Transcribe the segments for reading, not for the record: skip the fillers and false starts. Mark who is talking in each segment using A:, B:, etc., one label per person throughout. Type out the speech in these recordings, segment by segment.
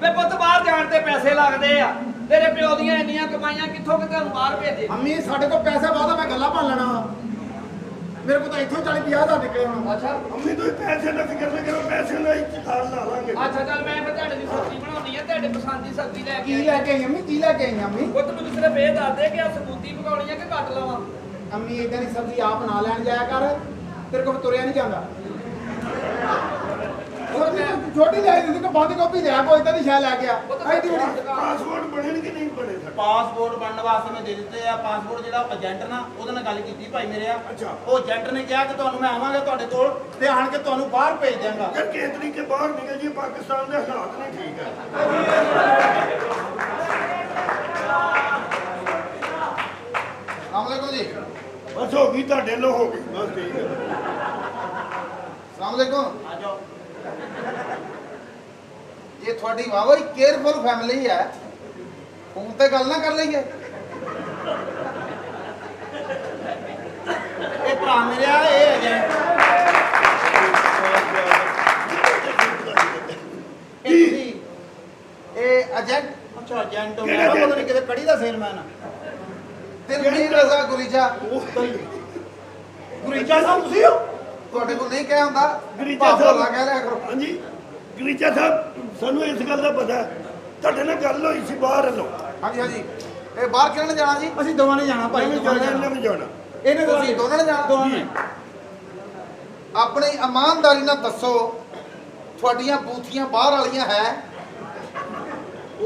A: ਵੇ ਪੁੱਤ ਬਾਹਰ ਜਾਣ ਤੇ ਪੈਸੇ ਲੱਗਦੇ ਆ। ਤੇਰੇ ਪਿਓ ਦੀਆਂ ਇੰਨੀਆਂ ਕਮਾਈਆਂ ਕਿੱਥੋਂ ਕਿ ਤੈਨੂੰ ਬਾਹਰ ਭੇਜੇ?
B: ਅੰਮੀ ਸਾਡੇ ਕੋਲ ਪੈਸੇ ਬਹੁਤ ਆ, ਮੈਂ ਗੱਲਾਂ ਭੰਨ ਲੈਣਾ। ਮੇਰੇ ਕੋਲ ਤਾਂ ਇੱਥੋਂ 40-50 ਨਿਕਲੇ ਹੁਣ।
A: ਅੱਛਾ
C: ਅੰਮੀ ਤੁਸੀਂ ਪੈਸੇ ਦਾ ਫਿਕਰ ਨਾ ਕਰੋ, ਪੈਸੇ ਨਾਲ ਹੀ ਖਾਣ ਲਾ ਲਾਂਗੇ।
A: ਅੱਛਾ ਚੱਲ ਮੈਂ ਫਿਰ ਤੁਹਾਡੇ ਦੀ ਸਬਜ਼ੀ ਬਣਾਉਣੀ ਆ, ਤੁਹਾਡੇ ਪਸੰਦ ਦੀ ਸਬਜ਼ੀ ਲੈ
B: ਕੀ
A: ਕੇ
B: ਲੈ ਕੇ ਆਈ ਅੰਮੀ? ਕੀ ਲੈ ਕੇ ਆਈ ਅੰਮੀ?
A: ਪੁੱਤ ਮੈਨੂੰ ਸਿਰਫ ਇਹ ਦੱਸ ਦੇ ਕਿ ਆ ਸਬੂਤੀ ਪਕਾਉਣੀ ਆ ਕਿ ਕੱਟ ਲਵਾਂ?
B: ਅੰਮੀ ਇਦਾਂ ਦੀ ਸਬਜ਼ੀ ਆਪ ਬਣਾ ਲੈਣ ਜਾਇਆ ਕਰ, ਤੇਰੇ ਕੋਲ ਤੁਰਿਆ ਨਹੀਂ ਜਾਂਦਾ। ਛੋਟੀ ਲੈ ਦਿੱਤੀ ਕਿ ਬੰਦ ਗੋਭੀ ਲਿਆ, ਕੋਈ ਇਦਾਂ ਦੀ ਸ਼ੈ ਲੈ ਗਿਆ। ਐਡੀ ਵੱਡੀ
C: ਪਾਸਪੋਰਟ ਬਣਨਗੇ ਨਹੀਂ ਬਣੇ ਸਾਡੇ?
D: ਪਾਸਪੋਰਟ ਬਣਨ ਵਾਸਤੇ ਮੈਂ ਦੇ ਦਿੱਤੇ ਆ। ਪਾਸਪੋਰਟ ਜਿਹੜਾ ਏਜੰਟ ਨਾ ਉਹਦੇ ਨਾਲ ਗੱਲ ਕੀਤੀ ਭਾਈ ਮੇਰੇ ਆ।
C: ਅੱਛਾ।
D: ਉਹ ਏਜੰਟ ਨੇ ਕਿਹਾ ਕਿ ਤੁਹਾਨੂੰ ਮੈਂ ਆਵਾਂਗਾ ਤੁਹਾਡੇ ਕੋਲ ਤੇ ਆਣ ਕੇ ਤੁਹਾਨੂੰ ਬਾਹਰ ਭੇਜ ਦਿਆਂਗਾ।
C: ਯਾਰ ਕਿਸ ਤਰੀਕੇ ਬਾਹਰ ਨਿਕਲ ਜੀ, ਪਾਕਿਸਤਾਨ ਦੇ ਹਾਲਾਤ ਨਹੀਂ ਠੀਕ ਹੈ।
B: ਸਲਾਮੁਅਲੈਕੁਮ ਜੀ।
C: ਬਸ ਹੋ ਗਈ ਤੁਹਾਡੇ ਲੋ ਹੋ ਗਈ, ਬਸ ਠੀਕ ਹੈ।
B: ਸਲਾਮੁਅਲੈਕੁਮ।
D: ਆ ਜਾਓ।
B: ਇਹ ਤੁਹਾਡੀ ਵਾਵਾ ਹੀ ਕੇਅਰਫੁਲ ਫੈਮਿਲੀ ਹੈ, ਫੋਨ ਤੇ ਗੱਲ ਨਾ ਕਰ ਲਈਏ।
D: ਇਹ ਭਰਾ ਮੇਰੇ ਆ, ਇਹ ਏਜੰਟ
B: ਇਹ ਏਜੰਟ
D: ਅੱਛਾ ਏਜੰਟ ਮੇਰਾ ਪਤਾ ਨਹੀਂ ਕਿਤੇ ਕੜੀ ਦਾ ਸੇਲਮੈਨ ਆ।
B: ਦਿਲਜੀਤ ਰਜ਼ਾ ਗੁਰੀਜਾ।
D: ਗੁਰੀਜਾ ਸਾਹਿਬ ਤੁਸੀਂ ਹੋ?
B: ਤੁਹਾਡੇ ਕੋਲ ਨਹੀਂ ਕਹਿ ਹੁੰਦਾ,
C: ਗਰੀਜਾ ਸਾਹਿਬ
B: ਭਾਪੋਲਾ ਕਹਿ ਲਿਆ ਕਰੋ।
C: ਹਾਂਜੀ ਗਰੀਜਾ ਸਾਹਿਬ, ਸਾਨੂੰ ਇਸ ਗੱਲ ਦਾ ਪਤਾ ਹੈ, ਤੁਹਾਡੇ ਨਾਲ ਗੱਲ ਹੋਈ ਸੀ ਬਾਹਰ ਵੱਲੋਂ।
B: ਹਾਂਜੀ ਹਾਂਜੀ। ਇਹ ਬਾਹਰ ਕਿਹਨਾਂ ਨੇ ਜਾਣਾ ਜੀ?
D: ਅਸੀਂ ਦੋਵਾਂ ਨੇ ਜਾਣਾ ਭਾਈ,
C: ਮੈਂ
D: ਦੋਵਾਂ ਨੇ
C: ਜਾਣਾ,
D: ਜਾਣਾ।
C: ਮੈਂ ਜਾਣਾ।
D: ਇਹਨੇ
B: ਤੁਸੀਂ ਦੋਨਾਂ ਨੇ ਜਾਣਾ?
D: ਦੋਵਾਂ ਨੇ।
B: ਆਪਣੀ ਇਮਾਨਦਾਰੀ ਨਾਲ ਦੱਸੋ, ਤੁਹਾਡੀਆਂ ਬੂਥੀਆਂ ਬਾਹਰ ਵਾਲੀਆਂ ਹੈ?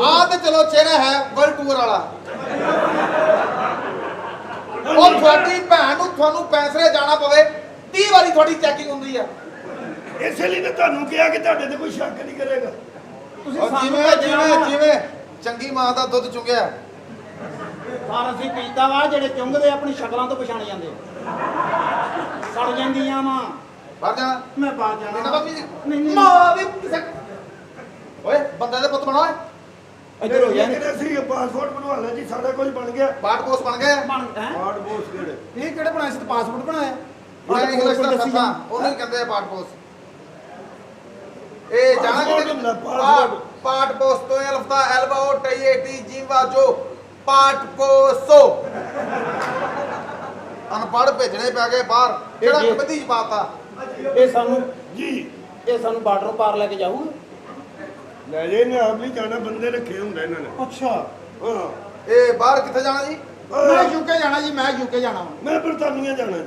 B: ਆਹ ਤੇ ਚਲੋ ਚਿਹਰਾ ਹੈ ਵਰਲਡ ਟੂਰ ਵਾਲਾ। ਉਹ ਤੁਹਾਡੀ ਭੈਣ ਨੂੰ ਤੁਹਾਨੂੰ ਪੈਸਰੇ ਜਾਣਾ ਪਵੇ, 30 ਵਾਰੀ ਤੁਹਾਡੀ ਚੈਕਿੰਗ ਹੁੰਦੀ ਆ।
C: ਇਸੇ ਲਈ ਤਾਂ ਤੁਹਾਨੂੰ ਕਿਹਾ ਕਿ ਤੁਹਾਡੇ ਤੇ ਕੋਈ ਸ਼ੱਕ ਨਹੀਂ ਕਰੇਗਾ।
D: ਤੁਸੀਂ
B: ਔਰ
D: ਸਾਨੂੰ
B: ਜਿਵੇਂ
D: ਭੇਜਣਾ
B: ਜਿਵੇਂ
D: ਵਾ।
B: ਜਿਵੇਂ ਚੰਗੀ ਮਾਂ ਦਾ ਦੁੱਧ ਚੁੰਗਿਆ।
D: ਪਰ ਅਸੀਂ ਪੀਤਾ ਵਾ, ਜਿਹੜੇ ਚੁੰਗਦੇ ਆਪਣੀ ਸ਼ਕਲਾਂ ਤੋਂ ਪਛਾਣ ਜਾਂਦੇ ਸੜ ਜਾਂਦੀਆਂ ਵਾ।
B: ਬਾਹਰ ਜਾਣਾ?
D: ਮੈਂ ਬਾਹਰ
B: ਇਹਨਾਂ
D: ਜਾਣਾ।
B: ਬਾਬੀ
D: ਨਹੀਂ, ਨਹੀਂ।
B: ਮਾਂ ਦੀ ਕਿਸੇ ਓਏ ਬੰਦੇ ਦੇ ਪੁੱਤ ਬਣਾ ਓਏ।
D: ਇੱਧਰ ਹੋ ਜਾ।
C: ਕਿਹੜੇ ਸੀ ਪਾਸਪੋਰਟ ਬਣਵਾ ਲਿਆ ਜੀ, ਸਾਡਾ ਕੁਝ ਬਣ ਗਿਆ।
B: ਬਾਟ ਪੋਸਟ ਬਣ ਗਏ।
D: ਬਣ ਹੈ।
C: ਪਾਸਪੋਰਟ ਕਿਹੜੇ?
B: ਇਹ ਕਿਹੜੇ ਬਣਾਏ ਸੀ? ਪਾਸਪੋਰਟ ਬਣਾਇਆ।
D: ਬਾਟ
B: ਮੈਂ ਇੰਗਲਿਸ਼ ਦਾ
D: ਪੋਸਟ ਦੱਸੀ
B: ਸੱਤਾ,
D: ਜਾ।
B: ਉਹਨੂੰ ਹੀ ਕਹਿੰਦੇ ਆ ਪਾਟ ਪੋਸਟ। ਇਹ ਜਾਣਾ
C: ਪਾਸਪੋਰਟ
B: ਕਿਤੇ?
C: ਹੁੰਦਾ, ਪਾਸਪੋਰਟ।
B: ਪਾਟ ਪੋਸਟ ਤੋਂ ਅਲਫਤਾ ਐਲਬਾਓ ਟੀਏਟੀ ਜੀਵਾ ਜੋ ਪਾਟ ਪੋਸੋ। ਅਨਪੜ੍ਹ ਭੇਜਣੇ ਪੈ ਗਏ ਬਾਹਰ। ਕਿਹੜਾ
D: ਜੀ।
B: ਕਬੱਦੀ ਚ ਪਾਤਾ?
D: ਇਹ ਸਾਨੂੰ
C: ਜੀ
D: ਬਾਰਡਰੋਂ ਪਾਰ ਲੈ ਕੇ ਜਾਊਗਾ।
C: ਲੈ ਜੇ ਨੇ ਆਪ ਨਹੀਂ ਜਾਣਾ, ਬੰਦੇ ਰੱਖੇ ਹੁੰਦੇ ਇਹਨਾਂ ਨੇ।
D: ਅੱਛਾ।
C: ਹਾਂ
B: ਇਹ ਬਾਹਰ ਕਿੱਥੇ ਜਾਣਾ ਜੀ?
D: ਮੈਂ ਯੂਕੇ ਜਾਣਾ ਜੀ, ਮੈਂ ਯੂਕੇ ਜਾਣਾ ਵਾ।
C: ਮੈਂ ਬਰਤਾਨੀਆ ਜਾਣਾ ਜੀ।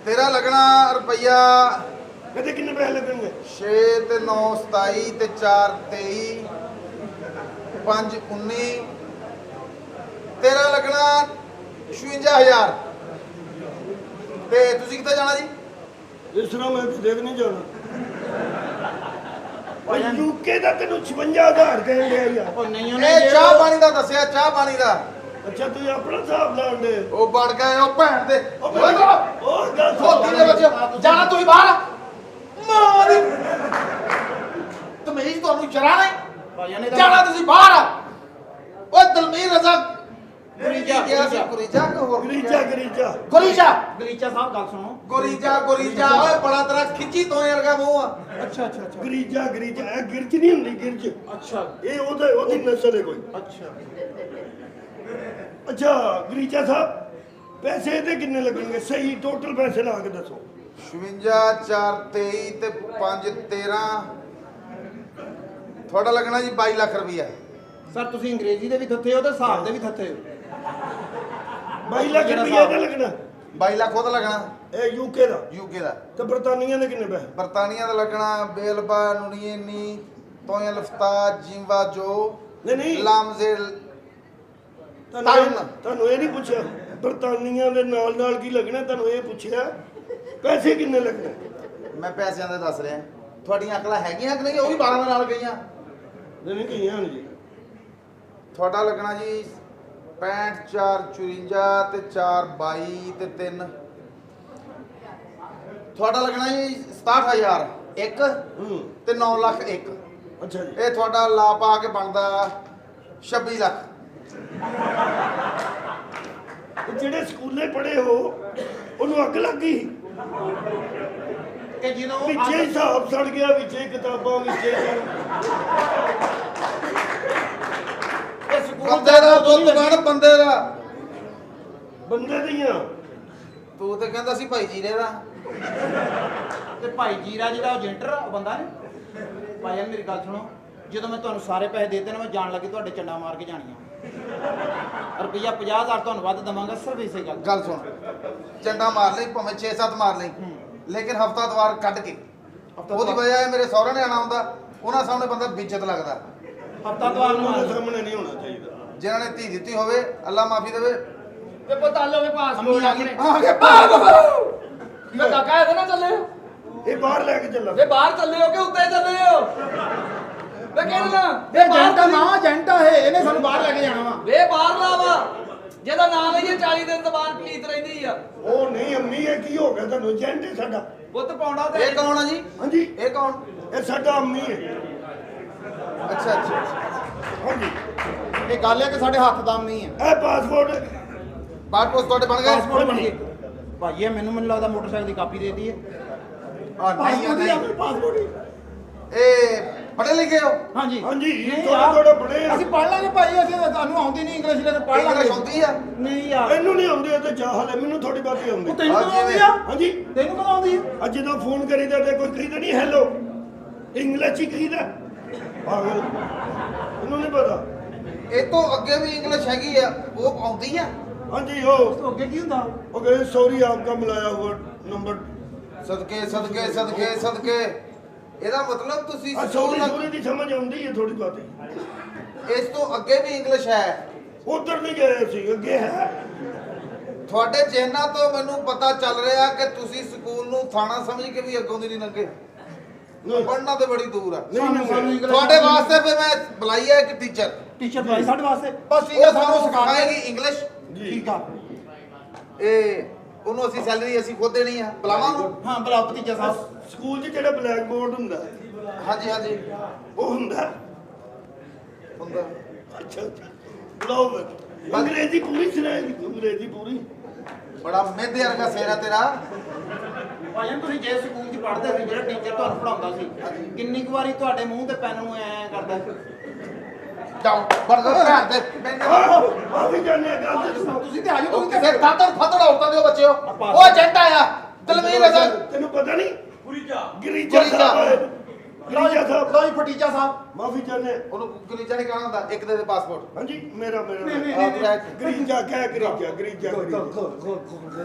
B: ਤੇਰਾ ਲੱਗਣਾ ਰੁਪਈਆ
C: ਕਦੇ ਕਿੰਨੇ ਪੈਸੇ ਲੱਗਣਗੇ?
B: 6 ਤੇ 9 27 ਤੇ 4 23 5 19। ਤੇਰਾ ਲੱਗਣਾ 56000। ਤੇ ਤੁਸੀਂ ਕਿੱਥੇ ਜਾਣਾ ਜੀ?
C: ਇਸ ਤਰ੍ਹਾਂ ਮੈਂ ਕਿਤੇ ਵੀ ਨਹੀਂ ਜਾਣਾ। ਯੂਕੇ ਦਾ ਤੈਨੂੰ 56000 ਕਹਿਣ ਡਿਆ ਯਾਰ।
D: ਉਹ ਨਹੀਂ ਉਹਨੇ
B: ਇਹ ਚਾਹ ਪਾਣੀ ਦਾ ਦੱਸਿਆ, ਚਾਹ ਪਾਣੀ ਦਾ।
C: ਅੱਛਾ ਤੁਸੀਂ ਆਪਣਾ ਹਿਸਾਬ ਲਾਉਣ ਦੇ।
B: ਉਹ ਬਣ ਗਏ ਉਹ ਭੈਣ ਦੇ।
C: ਉਹ
B: ਓਏ
C: ਗੱਲ
B: ਖੋਤੀ ਦੇ ਬੱਚੇ ਜਾਣਾ ਤੁਸੀਂ ਬਾਹਰ। ਮਾਂ ਦੀ ਤਮੀਜ਼ ਤੁਹਾਨੂੰ ਜਰਾ ਨਹੀਂ।
D: ਭਾਈਆਂ ਨੇ
B: ਜਾਣਾ ਤੁਸੀਂ ਬਾਹਰ। ਓਏ ਦਲਮੀਰ ਰਜ਼ਾ
D: ਗੁਰੀਜਾ,
B: ਗੁਰੀਜਾ
D: ਗੁਰੀਜਾ।
C: ਗਰੀਜਾ ਗਰੀਜਾ
B: ਗੁਰੀਜਾ
D: ਗਲੀਚਾ ਸਾਹਿਬ ਗੱਲ ਸੁਣੋ।
B: ਗੁਰੀਜਾ ਗੁਰੀਜਾ। ਓਏ ਬੜਾ ਤੇਰਾ ਖਿੱਚੀ ਤੋਂ ਵਰਗਾ ਮੂੰਹ ਆ।
D: ਅੱਛਾ ਅੱਛਾ ਅੱਛਾ
C: ਗਰੀਜਾ ਗਰੀਜਾ ਇਹ ਗਿਰਜ ਨਹੀਂ ਹੁੰਦੀ, ਗਿਰਜ।
D: ਅੱਛਾ
C: ਇਹ ਉਹਦੀ ਨਸਲ ਹੈ ਕੋਈ।
D: ਅੱਛਾ।
C: ਅੱਛਾ ਗਰੀਜਾ ਸਾਹਿਬ, ਪੈਸੇ ਇਹਦੇ ਕਿੰਨੇ ਲੱਗਣਗੇ? ਸਹੀ ਟੋਟਲ ਪੈਸੇ ਲਾ ਕੇ ਦੱਸੋ।
B: 56 4 23 ਤੇ 5 13। ਤੁਹਾਡਾ ਲੱਗਣਾ ਜੀ 22 ਲੱਖ ਰੁਪਈਆ।
D: ਸਰ ਤੁਸੀਂ ਅੰਗਰੇਜ਼ੀ ਦੇ ਵੀ ਥੱਥੇ ਹੋ ਤੇ ਹਿਸਾਬ ਦੇ ਵੀ ਥੱਥੇ ਹੋ।
C: 22 ਲੱਖ ਰੁਪਏ ਦਾ ਲੱਗਣਾ।
B: 22 ਲੱਖ ਉਹਦਾ ਲੱਗਣਾ
C: ਇਹ ਯੂਕੇ ਦਾ।
B: ਯੂਕੇ ਦਾ।
C: ਤੇ ਬਰਤਾਨੀਆ ਦੇ ਕਿੰਨੇ ਪੈਸੇ?
B: ਬਰਤਾਨੀਆ ਦਾ ਲੱਗਣਾ ਬੇਲਬਾ ਨੂਨੀਨੀ ਤੋਇਆ ਲਫਤਾ ਜੀਵਾ ਜੋ
C: ਨਹੀਂ ਨਹੀਂ
B: ਲਾਮਜ਼ੇਲ।
C: ਤੁਹਾਨੂੰ ਇਹ ਨਹੀਂ ਪੁੱਛਿਆ ਬਰਤਾਨੀਆ ਦੇ ਨਾਲ ਨਾਲ ਕੀ ਲੱਗਣਾ, ਤੁਹਾਨੂੰ ਇਹ ਪੁੱਛਿਆ ਪੈਸੇ ਕਿੰਨੇ ਲੱਗਣੇ।
B: ਮੈਂ ਪੈਸਿਆਂ ਦਾ ਦੱਸ ਰਿਹਾ। ਤੁਹਾਡੀਆਂ ਅਕਲਾਂ ਹੈਗੀਆਂ ਕਿ ਨਹੀਂ? ਉਹ ਵੀ 12 ਨਾਲ ਗਈਆਂ।
C: ਨਹੀਂ ਕਹੀਆਂ ਹਨ ਜੀ।
B: ਤੁਹਾਡਾ ਲੱਗਣਾ ਜੀ 65 4 54 ਤੇ 4 22 ਤੇ 3। ਤੁਹਾਡਾ ਲੱਗਣਾ ਜੀ 67000 ਇੱਕ ਤੇ 9 ਲੱਖ ਇੱਕ।
C: ਅੱਛਾ ਜੀ।
B: ਇਹ ਤੁਹਾਡਾ ਲਾ ਪਾ ਕੇ ਬਣਦਾ 26 ਲੱਖ।
C: ਜਿਹੜੇ ਸਕੂਲੇ ਪੜ੍ਹੇ ਹੋ ਉਹਨੂੰ ਅੱਗ ਲੱਗ ਗਈ
D: ਕਿ ਜਿਹਨੂੰ
C: ਵਿੱਚੇ ਹਿਸਾਬ ਸੜ ਗਿਆ, ਵਿੱਚੇ ਕਿਤਾਬਾਂ, ਵਿੱਚੇ
B: ਬੰਦੇ ਦਾ ਪੁੱਤ ਬਣ ਬੰਦੇ ਦਾ।
C: ਬੰਦੇ ਦੀਆਂ
B: ਤੂੰ ਤੇ ਕਹਿੰਦਾ ਸੀ ਭਾਈ ਜੀਰੇ ਦਾ।
D: ਤੇ ਭਾਈ ਜੀਰਾ ਜਿਹੜਾ ਉਹ ਜੈਂਟਰ ਉਹ ਬੰਦਾ ਨੇ। ਭਾਈ ਜਾਨ ਮੇਰੀ ਗੱਲ ਸੁਣੋ, ਜਦੋਂ ਮੈਂ ਤੁਹਾਨੂੰ ਸਾਰੇ ਪੈਸੇ ਦੇ ਦੇਣ ਮੈਂ ਜਾਣ ਲੱਗੇ ਤੁਹਾਡੇ ਚੰਡਾ ਮਾਰ ਕੇ ਜਾਣੀਆਂ। ਰੁਪਈਆ 50,000 ਤੁਹਾਨੂੰ ਵੱਧ ਦਵਾਂਗਾ ਸਿਰਫ ਇਸੇ ਗੱਲ।
B: ਗੱਲ ਸੁਣ, ਚੰਡਾ ਮਾਰ ਲਈ ਭਾਵੇਂ 6-7 ਮਾਰ ਲਈ, ਲੇਕਿਨ ਹਫਤਾ ਦਵਾਰ ਕੱਢ ਕੇ। ਉਹਦੀ ਵਜ੍ਹਾ ਹੈ ਮੇਰੇ ਸਹੁਰੇ ਨੇ ਆਣਾ ਹੁੰਦਾ, ਉਹਨਾਂ ਸਾਹਮਣੇ ਬੰਦਾ ਬਿੱਜਤ ਲੱਗਦਾ।
D: ਹਫਤਾ ਦਵਾਰ ਨੂੰ
C: ਉਹਨਾਂ ਦੇ ਸਾਹਮਣੇ ਨਹੀਂ ਹੋਣਾ ਚਾਹੀਦਾ।
B: ਜਿਨ੍ਹਾਂ ਨੇ ਧੀ ਦਿੱਤੀ ਹੋਵੇ ਅੱਲਾ ਮਾਫੀ ਦੇਵੇ।
A: ਤੇ ਪਤਾ ਲਵੇ ਪਾਸਪੋਰਟ ਆਪਣੇ
B: ਆ ਕੇ ਬਾਹਰ
A: ਮੈਂ ਕਾਕਾ ਇਹਦੇ ਨਾਲ ਚੱਲੇ ਹੋ
C: ਇਹ ਬਾਹਰ ਲੈ ਕੇ ਚੱਲਾਂ।
A: ਵੇ ਬਾਹਰ ਚੱਲੇ ਹੋ ਕਿ ਉੱਤੇ ਚੱਲੇ ਹੋ ਵੇ ਕਿਹਦੇ ਨਾਲ
D: ਇਹ ਏਜੰਟ ਨਾ ਏਜੰਟ ਹੈ, ਇਹਨੇ ਸਾਨੂੰ ਬਾਹਰ ਲੈ ਕੇ ਜਾਣਾ ਵਾ।
A: ਵੇ ਬਾਹਰ ਲਾਵਾ ਜਿਹਦਾ ਨਾਮ ਲਈਏ 40 ਦਿਨ ਜ਼ਬਾਨ ਪਲੀਤ ਰਹਿੰਦੀ ਆ।
C: ਉਹ ਨਹੀਂ ਅੰਮੀ, ਇਹ ਕੀ ਹੋ ਗਿਆ ਤੁਹਾਨੂੰ? ਏਜੰਟ ਹੈ ਸਾਡਾ।
A: ਪੁੱਤ ਪਾਉਂਦਾ ਤੇ
B: ਇਹ ਕੌਣ ਆ ਜੀ?
C: ਹਾਂਜੀ,
B: ਇਹ ਕੌਣ?
C: ਇਹ ਸਾਡਾ ਅੰਮੀ ਹੈ।
B: ਅੱਛਾ ਅੱਛਾ।
C: ਹਾਂਜੀ,
D: ਇਹ ਗੱਲ ਹੈ ਕਿ ਸਾਡੇ ਹੱਥ ਦਾ ਨਹੀਂ ਹੈ।
C: ਇਹ ਪਾਸਪੋਰਟ
B: ਪਾਸਪੋਰਟ ਤੁਹਾਡੇ ਬਣ ਗਏ?
D: ਪਾਸਪੋਰਟ ਬਣ ਗਏ ਭਾਈ। ਇਹ ਮੈਨੂੰ ਲੱਗਦਾ ਮੋਟਰਸਾਈਕਲ ਦੀ ਕਾਪੀ ਦੇਤੀ ਹੈ।
B: ਆ ਨਹੀਂ ਆ ਨਹੀਂ।
C: ਪਾਸਪੋਰਟ
B: ਇਹ ਪੜ੍ਹੇ ਲਿਖੇ ਹੋ?
D: ਹਾਂਜੀ
C: ਹਾਂਜੀ,
D: ਨਹੀਂ
C: ਥੋੜਾ
D: ਯਾਰ,
C: ਥੋੜਾ ਪੜ੍ਹੇ ਆ।
D: ਅਸੀਂ ਪੜ੍ਹ ਲਾਂਗੇ ਭਾਈ। ਅਸੀਂ ਤੁਹਾਨੂੰ ਆਉਂਦੀ ਨਹੀਂ ਇੰਗਲਿਸ਼, ਲੈ ਪੜ੍ਹ ਲਾਂਗੇ।
B: ਇੰਗਲਿਸ਼ ਆਉਂਦੀ ਆ?
D: ਨਹੀਂ ਯਾਰ,
C: ਇਹਨੂੰ ਨਹੀਂ ਆਉਂਦੇ, ਇਹ ਤੇ ਚਾਹਲ ਹੈ। ਮੈਨੂੰ ਥੋੜੀ ਬਾਤੀ ਆਉਂਦੀ।
D: ਉਹ ਤੈਨੂੰ ਕਦੋਂ ਆਉਂਦੀ ਆ?
C: ਹਾਂਜੀ,
D: ਤੈਨੂੰ ਕਦੋਂ ਆਉਂਦੀ ਆ?
C: ਅੱਜ ਜਦੋਂ ਫੋਨ ਕਰੀਦਾ ਤੇ ਕੋਈ ਕਹਿੰਦਾ ਨਹੀਂ ਹੈਲੋ, ਇੰਗਲਿਸ਼ ਹੀ ਕਹੀਦਾ। ਪਾਗਲ, ਇਹਨੂੰ ਨਹੀਂ ਪਤਾ।
B: ਇਹ ਤੋਂ ਅੱਗੇ ਵੀ ਇੰਗਲਿਸ਼ ਹੈਗੀ ਆ, ਉਹ ਆਉਂਦੀ ਆ?
C: ਹਾਂਜੀ, ਉਹ
D: ਤੋਂ ਅੱਗੇ ਕੀ ਹੁੰਦਾ?
C: ਉਹ ਕਹਿੰਦੇ ਸੌਰੀ ਆਪਕਾ ਮਿਲਾਇਆ ਹੁਆ ਨੰਬਰ।
B: ਸਦਕੇ ਸਦਕੇ ਸਦਕੇ ਸਦਕੇ। ਇਹਦਾ ਮਤਲਬ ਤੁਸੀਂ
C: ਆ ਸੌਰੀ ਸੌਰੀ ਦੀ ਸਮਝ ਆਉਂਦੀ ਹੈ ਥੋੜੀ ਬਾਤੀ।
B: ਇਸ ਤੋਂ ਅੱਗੇ ਵੀ ਇੰਗਲਿਸ਼ ਹੈ?
C: ਉਧਰ ਨਹੀਂ ਗਏ ਸੀ, ਅੱਗੇ ਹੈ।
B: ਤੁਹਾਡੇ ਚਿਹਨਾਂ ਤੋਂ ਮੈਨੂੰ ਪਤਾ ਚੱਲ ਰਿਹਾ ਕਿ ਤੁਸੀਂ ਸਕੂਲ ਨੂੰ ਥਾਣਾ ਸਮਝ ਕੇ ਵੀ ਅੱਗੋਂ ਦੀ ਨਹੀਂ ਲੰਘੇ। ਪੜ੍ਹਨਾ ਤੇ ਬੜੀ ਦੂਰ ਆ।
C: ਨਹੀਂ
D: ਸਾਨੂੰ ਇੰਗਲਿਸ਼
B: ਤੁਹਾਡੇ ਵਾਸਤੇ ਫਿਰ ਮੈਂ ਬੁਲਾਈ ਹੈ ਇੱਕ ਟੀਚਰ।
D: ਟੀਚਰ ਭਾਈ ਸਾਡੇ ਵਾਸਤੇ
B: ਬਸ ਇਹ ਸਾਨੂੰ ਸਿਖਾਏਗੀ ਇੰਗਲਿਸ਼।
D: ਠੀਕ ਆ।
B: ਇਹ ਉਹਨੂੰ ਅਸੀਂ ਸੈਲਰੀ ਅਸੀਂ ਖੁਦ ਦੇਣੀ ਆ। ਬੁਲਾਵਾਂ ਉਹਨੂੰ?
D: ਹਾਂ ਬੁਲਾਓ ਭਤੀਜਾ ਸਾਹਿਬ।
C: ਸਕੂਲ 'ਚ ਜਿਹੜਾ ਬਲੈਕ ਬੋਰਡ ਹੁੰਦਾ
B: ਹਾਂਜੀ ਹਾਂਜੀ
C: ਉਹ ਹੁੰਦਾ।
B: ਹੁੰਦਾ।
C: ਅੱਛਾ ਅੱਛਾ, ਬੁਲਾਓ ਫਿਰ। ਅੰਗਰੇਜ਼ੀ ਪੂਰੀ ਸੁਣਾਏਗੀ, ਅੰਗਰੇਜ਼ੀ ਪੂਰੀ।
B: ਬੜਾ ਮਿਹਦੇ ਵਰਗਾ ਸਿਰ ਆ ਤੇਰਾ।
D: ਭਾਈ ਜਾਨ, ਤੁਸੀਂ ਜੇ ਸਕੂਲ 'ਚ ਪੜ੍ਹਦੇ ਸੀ, ਜਿਹੜਾ ਟੀਚਰ ਤੁਹਾਨੂੰ ਪੜ੍ਹਾਉਂਦਾ ਸੀ, ਕਿੰਨੀ ਕੁ ਵਾਰੀ ਤੁਹਾਡੇ ਮੂੰਹ ਤੇ ਪੈਨ ਨੂੰ ਐ ਕਰਦਾ?
B: ਡਾਊਨ ਬਰਗਰ ਭੈਣ ਦੇ ਮੈਨੂੰ
C: ਆ ਵੀ ਜਾਣੇ ਗੱਲ ਤੇ ਸੁਣਾਓ।
D: ਤੁਸੀਂ ਤੇ ਆ ਜਾਓ। ਤੁਸੀਂ
B: ਕਿਸੇ ਫਾਦਰ ਫਾਦਰ ਔਰਤਾਂ ਦੇ ਬੱਚਿਓ। ਉਹ ਏਜੰਟ ਆਇਆ ਦਲਵੀਰ ਅਸਲ।
C: ਤੈਨੂੰ ਪਤਾ ਨਹੀਂ?
B: ਗੁਰੀਜਾ
C: ਗਰੀਜਾ ਸਾਹਿਬ, ਗਰੀਜਾ ਸਾਹਿਬ।
D: ਲਓ ਜੀ ਭਤੀਜਾ ਸਾਹਿਬ।
C: ਮਾਫੀ ਚਾਹਨੇ।
B: ਉਹਨੂੰ ਗੁਰੀਜਾ ਨਹੀਂ ਕਹਿਣਾ ਹੁੰਦਾ। ਇੱਕ ਦੇ ਪਾਸਪੋਰਟ।
C: ਹਾਂਜੀ, ਮੇਰਾ
D: ਨਹੀਂ,
C: ਮੇਰਾ
D: ਨਹੀਂ।
C: ਗਰੀਜਾ ਕਹਿ ਗਰੀਜਾ ਗਰੀਜਾ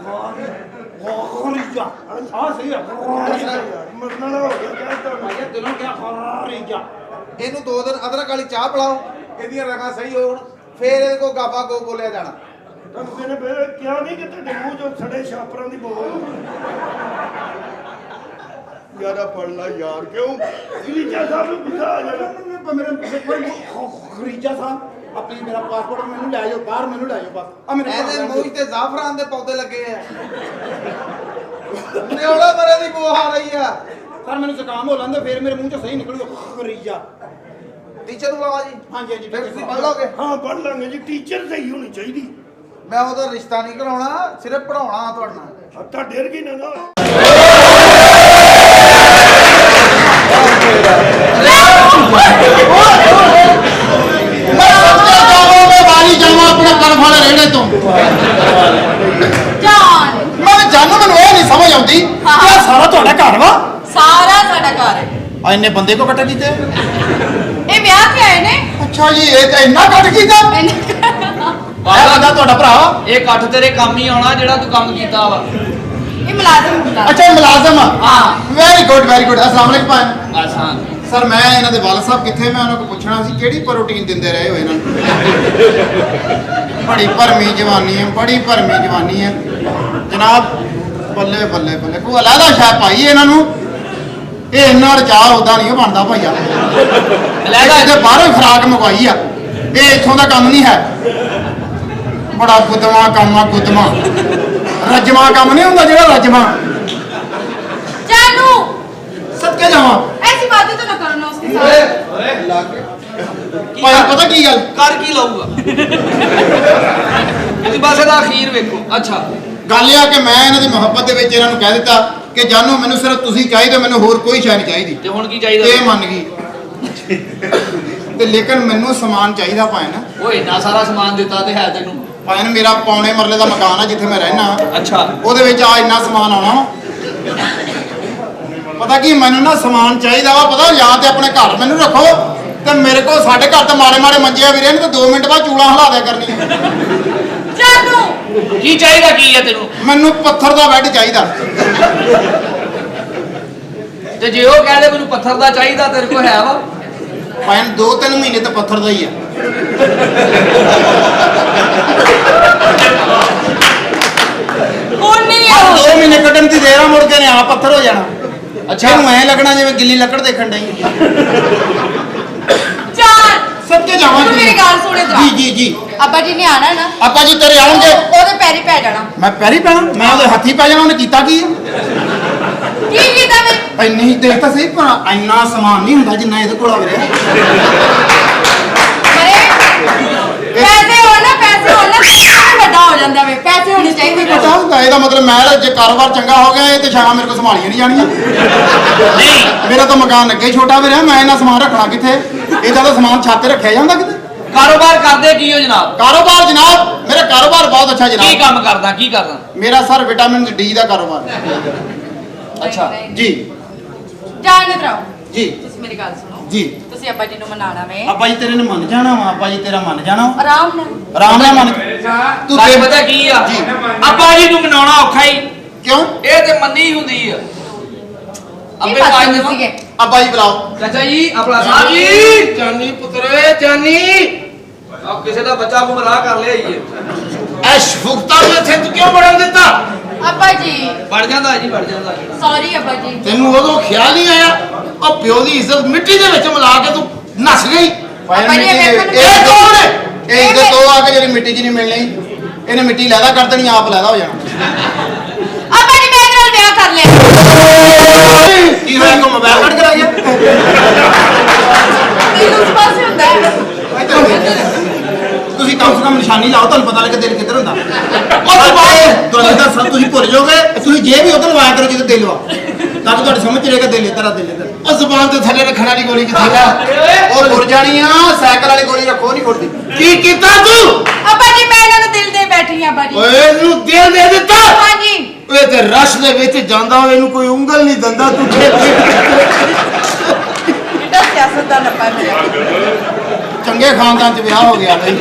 D: ਖਰੀਜਾ ਆ ਸਹੀ ਆ।
C: ਮਰਨ ਵਾਲਾ ਹੋ ਗਿਆ ਕਹਿੰਦਾ।
D: ਭਾਈ ਜਾਨ, ਦਿਲੋਂ ਕਿਹਾ ਖਰੀਜਾ।
B: ਇਹਨੂੰ 2 ਦਿਨ ਅਦਰਕ ਵਾਲੀ ਚਾਹ ਪਿਲਾਓ, ਇਹਦੀਆਂ ਰਗਾਂ ਸਹੀ ਹੋਣ, ਫੇਰ ਇਹਦੇ ਕੋ ਗਾਬਾ ਗੋ ਬੋਲਿਆ ਜਾਣਾ।
C: ਤੁਹਾਨੂੰ ਕਹਿੰਦੇ ਫਿਰ ਕਿਹਾ ਨਹੀਂ ਕਿ ਤੁਹਾਡੇ ਮੂੰਹ ਚੋਂ ਸੜੇ ਛਾਪਰਾਂ ਦੀ ਬੋਲ। ਯਾਰਾ ਪੜ ਲਾ ਯਾਰ, ਕਿਉਂ? ਗਰੀਜਾ ਸਾਹਿਬ ਨੂੰ ਗੁੱਸਾ ਆ ਜਾਣਾ।
D: ਮੇਰੇ ਖਰੀਜਾ ਸਾਹਿਬ, ਆਪਣੀ ਮੇਰਾ ਪਾਸਪੋਰਟ ਮੈਨੂੰ ਲੈ ਜਾਓ ਬਾਹਰ, ਮੈਨੂੰ ਲੈ ਜਾਓ ਬਸ। ਆ ਮੇਰੇ
B: ਇਹਦੇ ਮੂੰਹ ਤੇ ਜ਼ਾਫਰਾਨ ਦੇ ਪੌਦੇ ਲੱਗੇ ਆ। ਨਿਓਲਾ ਮਰੇ ਦੀ ਬੋ ਆ ਰਹੀ ਆ।
D: ਸਰ ਮੈਨੂੰ ਜ਼ੁਕਾਮ ਹੋ ਲੈਂਦਾ, ਫਿਰ ਮੇਰੇ ਮੂੰਹ ਚੋਂ ਸਹੀ ਨਿਕਲੂਗਾ ਖਰੀਜਾ।
B: ਟੀਚਰ ਨੂੰ ਬੁਲਾਵਾ ਜੀ।
D: ਹਾਂਜੀ ਹਾਂਜੀ,
B: ਫਿਰ ਤੁਸੀਂ ਪੜ੍ਹ ਲਓਗੇ।
C: ਹਾਂ ਪੜ ਲਾਂਗੇ ਜੀ। ਟੀਚਰ ਸਹੀ ਹੋਣੀ ਚਾਹੀਦੀ।
B: ਮੈਂ ਉਹਦਾ ਰਿਸ਼ਤਾ ਨਹੀਂ ਕਰਾਉਣਾ, ਸਿਰਫ ਪੜਾਉਣਾ ਤੁਹਾਡੇ ਨਾਲ।
C: ਤੁਹਾਡੇ ਵਰਗੀ ਨਾ ਨਾ।
D: ਵਾਲੀ ਜਾਵਾਂ ਆਪਣੇ ਕਰਮ ਵਾਲੇ ਰਹਿਣੇ ਤੋਂ।
E: ਜਾਨ
D: ਮੈਂ ਜਾਨੂੰ, ਮੈਨੂੰ ਇਹ ਨਹੀਂ ਸਮਝ ਆਉਂਦੀ ਕਿ ਇਹ ਸਾਰਾ ਤੁਹਾਡਾ ਘਰ ਵਾ।
E: ਸਾਰਾ ਸਾਡਾ ਘਰ ਹੈ।
D: ਆ ਇੰਨੇ ਬੰਦੇ ਕੋ ਇਕੱਠੇ ਕੀਤੇ?
E: ਇਹ ਵਿਆਹ ਤੇ ਆਏ ਨੇ।
D: ਅੱਛਾ ਜੀ, ਇਹ ਤਾਂ ਇੰਨਾ ਕੱਟ ਕੀਤਾ। ਇਹ ਬੰਦਾ ਤੁਹਾਡਾ ਭਰਾ?
A: ਇਹ ਇਕੱਠ ਤੇਰੇ ਕੰਮ ਹੀ ਆਉਣਾ ਜਿਹੜਾ ਤੂੰ ਕੰਮ ਕੀਤਾ ਵਾ।
E: ਇਹ ਮੁਲਾਜ਼ਮ ਹੁੰਦਾ।
D: ਅੱਛਾ, ਇਹ ਮੁਲਾਜ਼ਮ ਆ।
E: ਹਾਂ।
D: Very good very good. ਅਸਲਾਮ ਅਲੈਕੁਮ ਭਾਈ।
A: ਅੱਛਾ
D: ਸਰ, ਮੈਂ ਇਹਨਾਂ ਦੇ ਵਾਲਦ ਸਾਹਿਬ ਕਿੱਥੇ, ਮੈਂ ਉਹਨਾਂ ਕੋਲ ਪੁੱਛਣਾ ਸੀ ਕਿਹੜੀ ਪ੍ਰੋਟੀਨ ਦਿੰਦੇ ਰਹੇ ਹੋ ਇਹਨਾਂ ਨੂੰ। ਬੜੀ ਭਰਮੀ ਜਵਾਨੀ ਹੈ, ਬੜੀ ਭਰਮੀ ਜਵਾਨੀ ਹੈ ਜਨਾਬ। ਬੱਲੇ ਬੱਲੇ ਬੱਲੇ, ਕੋਈ ਅਲੱਗਾ ਸ਼ਾਇਦ ਪਾਈ ਇਹਨਾਂ ਨੂੰ। ਇਹ ਇੰਨਾ ਚਾਹ ਉਦਾਂ ਨਹੀਂ ਬਣਦਾ ਭਾਈਆ। ਅਲੱਗਾ ਇਹਦੇ ਬਾਹਰੋਂ ਖੁਰਾਕ ਮੰਗਵਾਈ ਆ, ਇਹ ਇੱਥੋਂ ਦਾ ਕੰਮ ਨਹੀਂ ਹੈ। ਬੜਾ ਗੁਦਮਾ ਕੰਮ ਆ, ਗੁਦਮਾ ਰਜਮਾ ਕੰਮ ਨਹੀਂ ਹੁੰਦਾ ਜਿਹੜਾ ਰਜਮਾ।
E: जानू
D: ਸਦਕੇ ਜਾਵਾਂ।
E: ऐसी बातें तो ना करो ना उसके साथ।
D: ਭਾਈ ਪਤਾ ਕੀ ਗੱਲ
A: ਕਰ ਕੀ ਲਊਗਾ ਤੁਸੀਂ ਬਸ ਇਹਦਾ ਅਖੀਰ ਵੇਖੋ। ਅੱਛਾ
D: ਗੱਲ ਇਹ ਆ ਕਿ ਮੈਂ ਇਹਨਾਂ ਦੀ ਮੁਹੱਬਤ ਦੇ ਵਿੱਚ ਇਹਨਾਂ ਨੂੰ ਕਹਿ ਦਿੱਤਾ ਕਿ ਜਾਨੋ ਮੈਨੂੰ ਸਿਰਫ ਤੁਸੀਂ ਚਾਹੀਦੇ, ਮੈਨੂੰ ਹੋਰ ਕੋਈ ਸ਼ੈ ਨਹੀਂ ਚਾਹੀਦੀ।
A: ਤੇ ਹੁਣ ਕੀ ਚਾਹੀਦਾ?
D: ਇਹ ਮੰਨ ਗਈ। ਤੇ ਲੇਕਿਨ ਮੈਨੂੰ ਸਮਾਨ ਚਾਹੀਦਾ ਭਾਈ ਨਾ।
A: ਉਹ ਇੰਨਾ ਸਾਰਾ ਸਮਾਨ ਦਿੱਤਾ ਤੇ ਹੈ ਤੈਨੂੰ।
D: ਭਾਈ ਮੇਰਾ ਪੌਣੇ ਮਰਲੇ ਦਾ ਮਕਾਨ ਆ ਜਿੱਥੇ ਮੈਂ ਰਹਿਣਾ।
A: ਅੱਛਾ।
D: ਉਹਦੇ ਵਿੱਚ ਆ ਇੰਨਾ ਸਮਾਨ ਆਉਣਾ। ਪਤਾ ਕੀ ਮੈਨੂੰ ਨਾ ਸਮਾਨ ਚਾਹੀਦਾ ਵਾ, ਪਤਾ ਜਾਂ ਤੇ ਆਪਣੇ ਘਰ ਮੈਨੂੰ ਰੱਖੋ ਤੇ ਮੇਰੇ ਕੋਲ ਸਾਡੇ ਘਰ ਤੇ ਮਾੜੇ ਮਾੜੇ ਮੰਜੇ ਆ ਵੀਰੇ ਨੇ ਤੇ 2 ਮਿੰਟ ਬਾਅਦ ਚੂੜਾ ਹਿਲਾ ਦਿਆ ਕਰਨੀਆਂ।
E: ਜਾਨੂ
A: ਕੀ ਚਾਹੀਦਾ ਕੀ ਹੈ ਤੈਨੂੰ?
D: ਮੈਨੂੰ ਪੱਥਰ ਦਾ ਬੈੱਡ ਚਾਹੀਦਾ।
A: ਤੇ ਜੇ ਉਹ ਕਹਿੰਦੇ ਮੈਨੂੰ ਪੱਥਰ ਦਾ ਚਾਹੀਦਾ ਤੇਰੇ ਕੋਲ ਹੈ ਵਾ?
D: ਭਾਈ 2-3 ਮਹੀਨੇ ਤਾਂ ਪੱਥਰ ਦਾ ਹੀ ਆ।
E: ਹੁਣ ਨਹੀਂ
D: 2 ਮਹੀਨੇ ਕੱਢਣ ਦੀ ਦੇਰ ਆ, ਮੁੜ ਕੇ ਨੇ ਆ ਪੱਥਰ ਹੋ ਜਾਣਾ।
A: ਅੱਛਾ।
D: ਇਹਨੂੰ ਐ ਲੱਗਣਾ ਜਿਵੇਂ ਗਿੱਲੀ ਲੱਕੜ ਦੇਖਣ ਡਈ।
E: ਜਾਨ
D: ਸੱਚੇ ਜਾਵਾਂ
E: ਤੂੰ ਮੇਰੀ ਗੱਲ ਸੁਣ ਇੱਧਰ ਆ।
D: ਜੀ ਜੀ ਜੀ।
E: ਅੱਬਾ ਜੀ ਨੇ ਆਣਾ ਨਾ,
D: ਆਪਾ ਜੀ ਤੇਰੇ ਆਉਣਗੇ।
E: ਉਹਦੇ ਪੈਰੀ ਪੈ ਜਾਣਾ।
D: ਮੈਂ ਪੈਰੀ ਪੈਣਾ? ਮੈਂ ਉਹਦੇ ਹੱਥੀ ਪੈ ਜਾਣਾ। ਉਹਨੇ ਕੀਤਾ ਕੀ ਹੈ?
E: ਕੀ ਕੀਤਾ ਮੈਂ?
D: ਇੰਨੀ ਦੇਖ ਤਾਂ ਸਹੀ, ਪਰ ਇੰਨਾ ਸਮਾਨ ਨਹੀਂ ਹੁੰਦਾ ਜਿੰਨਾ ਇਹਦੇ ਕੋਲ ਆ ਵੀਰੇ।
E: ਪੈਸੇ ਹੋਣ ਨਾ ਵੱਡਾ ਹੋ ਜਾਂਦਾ ਵੇ। ਪੈਸੇ ਹੋਣੇ ਚਾਹੀਦੇ ਕੋਲ।
D: ਪਤਾ ਇਹਦਾ ਮਤਲਬ ਮੈਂ ਜੇ ਕਾਰੋਬਾਰ ਚੰਗਾ ਹੋ ਗਿਆ ਇਹ ਤੇ ਸ਼ਾਮ ਮੇਰੇ ਕੋਲ ਸੰਭਾਲੀਆਂ ਨਹੀਂ ਜਾਣੀਆਂ।
A: ਨਹੀਂ,
D: ਮੇਰਾ ਤਾਂ ਮਕਾਨ ਅੱਗੇ ਛੋਟਾ ਵੀਰੇ, ਮੈਂ ਇਹਨਾਂ ਸਮਾਨ ਰੱਖਣਾ ਕਿੱਥੇ? ਇਹਦਾ ਤਾਂ ਸਮਾਨ ਛੱਤ ਤੇ ਰੱਖਿਆ ਜਾਂਦਾ ਕਿਤੇ।
A: ਕਾਰੋਬਾਰ ਕਰਦੇ ਕੀ ਹੋ ਜਨਾਬ?
D: ਕਾਰੋਬਾਰ ਜਨਾਬ, ਮੇਰਾ ਕਾਰੋਬਾਰ ਬਹੁਤ ਅੱਛਾ
A: ਕੀ
D: ਜਨਾਬ।
A: ਕੰਮ ਕਰਦਾ? ਕੀ ਕਰਦਾ?
D: ਮੇਰਾ ਸਰ ਵਿਟਾਮਿਨ ਡੀ ਦਾ ਕਾਰੋਬਾਰ।
A: ਅੱਛਾ।
D: ਜੀ
E: ਜਾਨ ਇੱਧਰ ਆਓ।
D: ਜੀ
E: ਤੁਸੀਂ ਮੇਰੀ ਗੱਲ ਸੁਣੋ।
D: ਜੀ।
E: ਤੁਸੀਂ ਅੱਬਾ ਜੀ ਨੂੰ ਮਨਾਣਾ ਵੇ।
D: ਆਪਾ ਜੀ ਤੇਰੇ ਨੇ ਮੰਨ ਜਾਣਾ ਵਾ। ਆਪਾ ਜੀ ਤੇਰਾ ਮੰਨ ਜਾਣਾ।
E: ਆਰਾਮ ਨਾਲ।
D: ਆਰਾਮ ਨਾਲ ਮੰਨ।
A: ਤੂੰ
D: ਦੇ-
A: ਪਤਾ ਕੀ ਆ?
D: ਜੀ।
A: ਅੱਬਾ ਜੀ ਨੂੰ ਮਨਾਉਣਾ ਔਖਾ ਹੀ।
D: ਕਿਉਂ?
A: ਇਹ ਤੇ ਮੰਨੀ ਹੁੰਦੀ ਆ।
E: ਕੀ
A: ਅੱਬੇ
E: ਬਾਤ
A: ਪਾਜ
E: ਕਰਨੀ
A: ਦੇਵਾਂ?
E: ਸੀਗੇ?
D: ਆਪਾ ਜੀ ਬੁਲਾਓ।
A: ਚਾਚਾ ਜੀ, ਆਪਣਾ ਸਾਹਿਬ ਜੀ।
C: ਜਾਨੀ ਪੁੱਤਰੇ ਜਾਨੀ
A: ਆ ਕਿਸੇ ਦਾ ਬੱਚਾ ਗੁੰਮਰਾਹ ਕਰ ਲਿਆ ਈ
C: ਐਸ਼ ਫੁਕਤਾ ਨੂੰ ਇੱਥੇ ਤੂੰ ਕਿਉਂ ਵੜਨ ਦਿੱਤਾ?
E: ਅੱਬਾ ਜੀ
A: ਵੜ ਜਾਂਦਾ ਜੀ, ਵੜ ਜਾਂਦਾ।
E: ਸੌਰੀ ਅੱਬਾ ਜੀ।
C: ਤੈਨੂੰ ਉਦੋਂ ਖਿਆਲ ਨਹੀਂ ਆਇਆ? ਉਹ ਪਿਓ ਦੀ ਇੱਜ਼ਤ ਮਿੱਟੀ ਦੇ ਵਿੱਚ ਮਿਲਾ ਕੇ ਤੂੰ ਨੱਸ ਗਈ।
D: ਭਾਈ
E: ਆਪਾਂ ਜੀ
D: ਮਿੱਟੀ
E: ਵੇਖਣ ਨੂੰ-
C: ਇਹ ਕੌਣ ਹੈ?
D: ਇਹ ਇੱਜ਼ਤ ਤੋਂ ਆ ਕੇ ਜਿਹੜੀ ਮਿੱਟੀ 'ਚ ਨਹੀਂ ਮਿਲਣੀ। ਇਹਨੇ ਮਿੱਟੀ ਲੈਦਾ ਕਰ ਦੇਣੀ, ਆਪ ਲੈਦਾ ਹੋ ਜਾਣਾ।
E: ਅੱਬਾ ਜੀ ਮੇਰੇ ਨਾਲ ਵਿਆਹ ਕਰ ਲਿਆ।
D: ਕੀ ਹੋਇਆ, ਕੋ ਮੋਬਾਈਲ ਕੱਢ ਕੇ ਲਾਇਆ?
E: ਦਿਲ ਉਸ ਪਾਸੇ ਹੁੰਦਾ ਹੈ।
D: ਤੁਸੀਂ ਕਮ ਸੇ ਕਮ ਨਿਸ਼ਾਨੀ ਲਾਓ, ਤੁਹਾਨੂੰ ਪਤਾ ਲੱਗੇ ਦਿਲ ਕਿੱਧਰ ਹੁੰਦਾ। ਉਹ ਬਾਏ ਤੁਹਾਨੂੰ ਤਾਂ ਸਭ ਤੁਸੀਂ ਭੁੱਲ ਜਾਓਗੇ। ਤੁਸੀਂ ਜੇ ਵੀ ਉਧਰ ਲਵਾਇਆ ਕਰੋ ਜਿੱਥੇ ਦਿਲ ਵਾ, ਤਾਂ ਕਿ ਤੁਹਾਡੀ ਸਮਝ ਚ ਰਹੇਗਾ ਦਿਲ ਇੱਧਰ ਆ, ਦਿਲ ਇੱਧਰ।
C: ਉਹ ਜ਼ੁਬਾਨ ਤੇ ਥੱਲੇ ਰੱਖਣ ਵਾਲੀ ਗੋਲੀ ਕਿੱਥੇ ਲਾ?
D: ਔਰ ਮੁਰ ਜਾਣੀ ਆ, ਸਾਈਕਲ ਵਾਲੀ ਗੋਲੀ ਰੱਖੋ, ਨਹੀਂ ਖੁਰਦੀ।
C: ਕੀ ਕੀਤਾ ਤੂੰ?
E: ਅੱਬਾ ਜੀ ਮੈਂ ਇਹਨਾਂ ਨੂੰ ਦਿਲ ਦੇ ਬੈਠੀ ਆ ਅੱਬਾ ਜੀ।
C: ਓਏ ਇਹਨੂੰ ਦਿਲ ਦੇ ਦਿੱਤਾ?
E: ਹਾਂਜੀ।
C: ਓਏ ਤੇ ਰਸ਼ ਦੇ ਵਿੱਚ ਜਾਂਦਾ ਹੋਏ ਇਹਨੂੰ ਕੋਈ ਉਂਗਲ ਨਹੀਂ ਦਿੰਦਾ ਤੂੰ ਖੇਤੀ।
E: ਕਿੱਡਾ ਸਿਆਸਤਦਾਨ ਅੱਬਾ ਮੇਰਾ।
D: ਚੰਗੇ ਖਾਨਦਾਨ 'ਚ ਵਿਆਹ ਹੋ ਗਿਆ ਬਈ।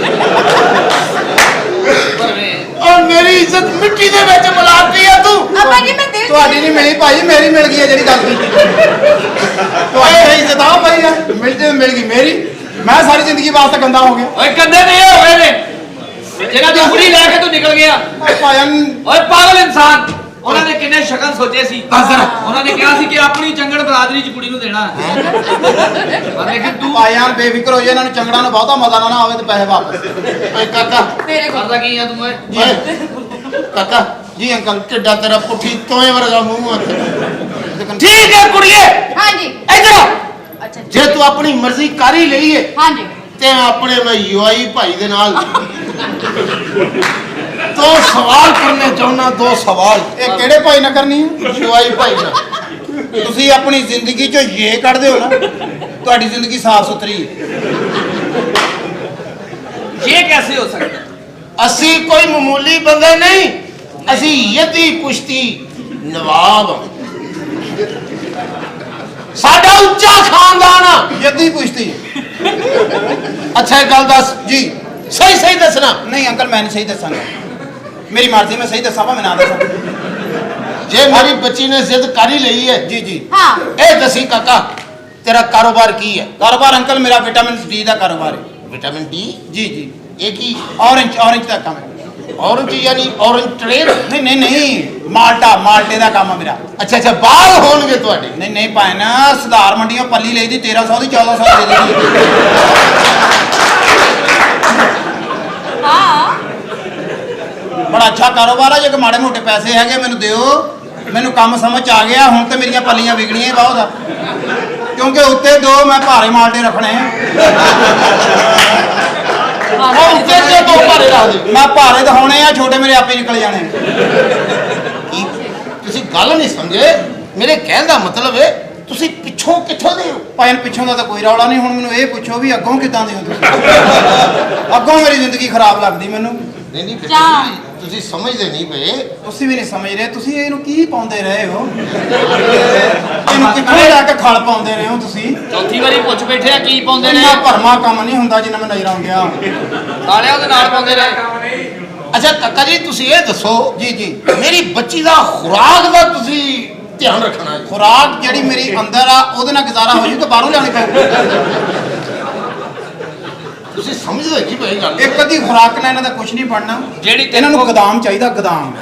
C: ਔਰ ਮੇਰੀ ਇੱਜ਼ਤ ਮਿੱਟੀ ਦੇ ਵਿੱਚ ਮਿਲਾਤੀ ਆ ਤੂੰ।
E: ਅੱਬਾ ਜੀ ਮੈਂ ਦਿਲ
D: ਤੁਹਾਡੀ ਨਹੀਂ ਮਿਲੀ ਭਾਈ, ਮੇਰੀ ਮਿਲ ਗਈ ਹੈ ਜਿਹੜੀ ਗੱਲ ਕੀਤੀ। ਤੁਹਾਡੀ ਇੱਜ਼ਤ ਆ ਭਾਈ, ਮਿਲ ਗਈ ਮੇਰੀ। ਮੈਂ ਸਾਰੀ ਜ਼ਿੰਦਗੀ ਵਾਸਤੇ ਗੰਦਾ ਹੋ ਗਿਆ।
A: ਓਏ ਕੰਦੇ ਨੇ ਇਹ ਹੋਏ ਨੇ ਜਿਹੜਾ ਦੀ ਕੁੜੀ ਲੈ ਕੇ ਤੂੰ ਨਿਕਲ ਗਿਆ।
D: ਭਾਇਨ
A: ਓਏ ਪਾਗਲ ਇਨਸਾਨ। ਉਹਨਾਂ ਨੇ ਕਿੰਨੇ ਸ਼ਗਨ ਸੋਚੇ ਸੀ। ਉਹਨਾਂ ਨੇ ਕਿਹਾ ਸੀ ਕਿ ਆਪਣੀ ਚੰਗੜ ਬਰਾਦਰੀ ਚ ਕੁੜੀ ਨੂੰ ਦੇਣਾ ਹੈ। ਪਰ ਲੇਕਿਨ ਤੂੰ
D: ਭਾਇਨ ਬੇਫਿਕਰ ਹੋ ਜਾ, ਇਹਨਾਂ ਨੂੰ ਚੰਗੜਾਂ ਨੂੰ ਬਹੁਤਾ ਮਜ਼ਾ ਨਾ ਆਵੇ ਤੇ ਪੈਸੇ ਵਾਪਸ।
C: ਓਏ ਕਾਕਾ
E: ਤੇਰੇ ਕੋਲ
A: ਕਰਦਾ ਕੀ ਆ ਤੂੰ ਓਏ?
C: ਓਏ ਕਾਕਾ
D: ਜੀ ਅੰਕਲ।
C: ਕਿੱਡਾ ਤੇਰਾ ਪੁੱਠੀ ਤੋਏ ਵਰਗਾ ਮੂੰਹ ਆ।
D: ਲੇਕਿਨ
C: ਠੀਕ ਹੈ ਕੁੜੀਏ,
E: ਹਾਂਜੀ।
C: ਇੱਧਰ ਆ।
E: ਅੱਛਾ ਜੀ।
C: ਜੇ ਤੂੰ ਆਪਣੀ ਮਰਜ਼ੀ ਕਰ ਹੀ ਲਈ ਏ
E: ਹਾਂਜੀ।
C: ਤੇ ਆਪਣੇ ਮੈਂ ਯੂਆਈ ਭਾਈ ਦੇ ਨਾਲ ਦੋ ਸਵਾਲ ਕਰਨੇ ਚਾਹੁੰਦਾ। 2 ਸਵਾਲ
D: ਇਹ ਕਿਹੜੇ ਭਾਈ ਨਾਲ ਕਰਨੀ ਹੈ?
C: ਯੂਆਈ ਭਾਈ ਨਾਲ।
D: ਤੁਸੀਂ ਆਪਣੀ ਜ਼ਿੰਦਗੀ 'ਚੋਂ ਇਹ ਕੱਢਦੇ ਹੋ ਨਾ, ਤੁਹਾਡੀ ਜ਼ਿੰਦਗੀ ਸਾਫ਼ ਸੁਥਰੀ ਹੈ।
A: ਇਹ ਕੈਸੇ ਹੋ ਸਕਦਾ?
C: ਅਸੀਂ ਕੋਈ ਮਾਮੂਲੀ ਬੰਦੇ ਨਹੀਂ, ਅਸੀਂ ਯਤੀ ਪੁਸ਼ਤੀ ਨਵਾਬ ਹਾਂ। ਸਾਡਾ ਉੱਚਾ ਖਾਨਦਾਨ ਆ।
D: ਜੱਦੀ ਪੁਸ਼ਤੀ।
C: ਅੱਛਾ ਇਹ ਗੱਲ ਦੱਸ
D: ਜੀ।
C: ਸਹੀ ਸਹੀ ਦੱਸਣਾ।
D: ਨਹੀਂ ਅੰਕਲ, ਮੈਂ ਨਹੀਂ ਸਹੀ ਦੱਸਾਂਗਾ। ਮੇਰੀ ਮਰਜ਼ੀ, ਮੈਂ ਸਹੀ ਦੱਸਾਂ ਭਾਵੇਂ ਨਾ ਦੱਸਾਂ।
C: ਜੇ ਮੇਰੀ ਬੱਚੀ ਨੇ ਜ਼ਿੱਦ ਕਰ ਹੀ ਲਈ ਹੈ,
D: ਜੀ ਜੀ।
E: ਹਾਂ।
C: ਇਹ ਦੱਸੀ ਕਾਕਾ ਤੇਰਾ ਕਾਰੋਬਾਰ ਕੀ ਹੈ?
D: ਕਾਰੋਬਾਰ ਅੰਕਲ ਮੇਰਾ ਵਿਟਾਮਿਨ ਡੀ ਦਾ ਕਾਰੋਬਾਰ ਹੈ।
C: Vitamin D?
D: ਜੀ ਜੀ।
C: ਇਹ ਕੀ?
D: ਔਰੰਜ ਦਾ ਕੰਮ ਹੈ।
C: ਔਰੰਜ ਯਾਨੀ ਔਰੰਜ ਟ੍ਰੇਨ?
D: ਨਹੀਂ ਮਾਲਟੇ ਦਾ ਕੰਮ ਹੈ ਮੇਰਾ।
C: ਅੱਛਾ ਅੱਛਾ, ਬਾਲ ਹੋਣਗੇ ਤੁਹਾਡੇ?
D: ਨਹੀਂ ਭਾਈ ਨਾ, ਸੁਧਾਰ ਮੰਡੀਆਂ ਪੱਲੀ ਲਈ ਦੀ 1300 ਦੀ 1400 ਦੇ ਦਿੱਤੀ।
E: ਹਾਂ।
D: ਬੜਾ ਅੱਛਾ ਕਾਰੋਬਾਰ ਹੈ। ਜੇ ਮਾੜੇ ਮੋਟੇ ਪੈਸੇ ਹੈਗੇ ਮੈਨੂੰ ਦਿਓ। ਮੈਨੂੰ ਕੰਮ ਸਮਝ ਆ ਗਿਆ ਹੁਣ ਤੇ ਮੇਰੀਆਂ ਪੱਲੀਆਂ ਵਿਗੜੀਆਂ ਹੀ ਬਹੁਤ ਆ, ਕਿਉਂਕਿ ਉੱਤੇ 2 ਮੈਂ ਭਾਰੇ ਮਾਲਟੇ ਰੱਖਣੇ ਆ।
C: ਉਹ ਉੱਤੇ ਤੇ 2 ਭਾਰੇ ਰੱਖ ਦੇ।
D: ਮੈਂ ਭਾਰੇ ਦਿਖਾਉਣੇ ਆ, ਛੋਟੇ ਮੇਰੇ ਆਪੇ ਨਿਕਲ ਜਾਣੇ।
C: ਕੀ ਤੁਸੀਂ ਗੱਲ ਨਹੀਂ ਸਮਝੇ? ਮੇਰੇ ਕਹਿਣ ਦਾ ਮਤਲਬ ਹੈ ਤੁਸੀਂ ਪਿੱਛੋਂ
F: ਪਿੱਛੋਂ ਕਿੱਥੋਂ ਦੇ ਹੋ?
D: ਭਾਈ ਪਿੱਛੋਂ ਦਾ ਤਾਂ ਕੋਈ ਰੌਲਾ ਨਹੀਂ। ਹੁਣ ਮੈਨੂੰ ਇਹ ਪੁੱਛੋ ਵੀ ਅੱਗੋਂ ਕਿੱਦਾਂ ਦੇ ਹੋ ਤੁਸੀਂ? ਅੱਗੋਂ ਮੇਰੀ ਜ਼ਿੰਦਗੀ ਖਰਾਬ ਲੱਗਦੀ ਮੈਨੂੰ।
F: ਨਹੀਂ ਨਹੀਂ
E: ਚਾਹ।
F: ਬੇਟਾ ਜੀ, ਤੁਸੀਂ ਸਮਝਦੇ ਨਹੀਂ ਪਏ।
D: ਤੁਸੀਂ ਵੀ ਨਹੀਂ ਸਮਝ ਰਹੇ। ਤੁਸੀਂ ਇਹਨੂੰ ਕੀ ਪਾਉਂਦੇ ਰਹੇ ਹੋ? ਇਹਨੂੰ ਕਿੱਥੋਂ ਲੈ ਕੇ ਖਲ ਪਾਉਂਦੇ ਰਹੇ ਹੋ ਤੁਸੀਂ?
A: ਚੌਥੀ ਵਾਰੀ ਪੁੱਛ ਬੈਠੇ ਆ ਕੀ ਪਾਉਂਦੇ ਨੇ।
D: ਇੰਨਾ ਭਰਮਾ ਕੰਮ ਨਹੀਂ ਹੁੰਦਾ ਜਿੰਨਾ ਮੈਂ ਨਜ਼ਰ ਆਉਂਦਿਆ।
A: ਸਾਲਿਆ ਉਹਦੇ ਨਾਲ ਪਾਉਂਦੇ ਨੇ।
F: ਅੱਛਾ ਕਾਕਾ ਜੀ ਤੁਸੀਂ ਇਹ ਦੱਸੋ,
D: ਜੀ ਜੀ।
F: ਮੇਰੀ ਬੱਚੀ ਦਾ ਖੁਰਾਕ ਦਾ ਤੁਸੀਂ ਧਿਆਨ ਰੱਖਣਾ ਹੈ।
D: ਖੁਰਾਕ ਜਿਹੜੀ ਮੇਰੀ ਅੰਦਰ ਆ ਉਹਦੇ ਨਾਲ ਗੁਜ਼ਾਰਾ ਹੋ ਜੂ ਕਿ ਬਾਹਰੋਂ ਲਿਆਉਣੀ ਪਊ?
F: ਤੁਸੀਂ ਸਮਝਦੇ ਨਹੀਂ ਪਏ ਗੱਲ।
D: ਇੱਕ ਅੱਧੀ ਖੁਰਾਕ ਨਾਲ ਇਹਨਾਂ ਦਾ ਕੁਝ ਨਹੀਂ ਬਣਨਾ।
A: ਜਿਹੜੀ
D: ਇਹਨਾਂ ਨੂੰ ਗਦਾਮ ਚਾਹੀਦਾ, ਗਦਾਮ।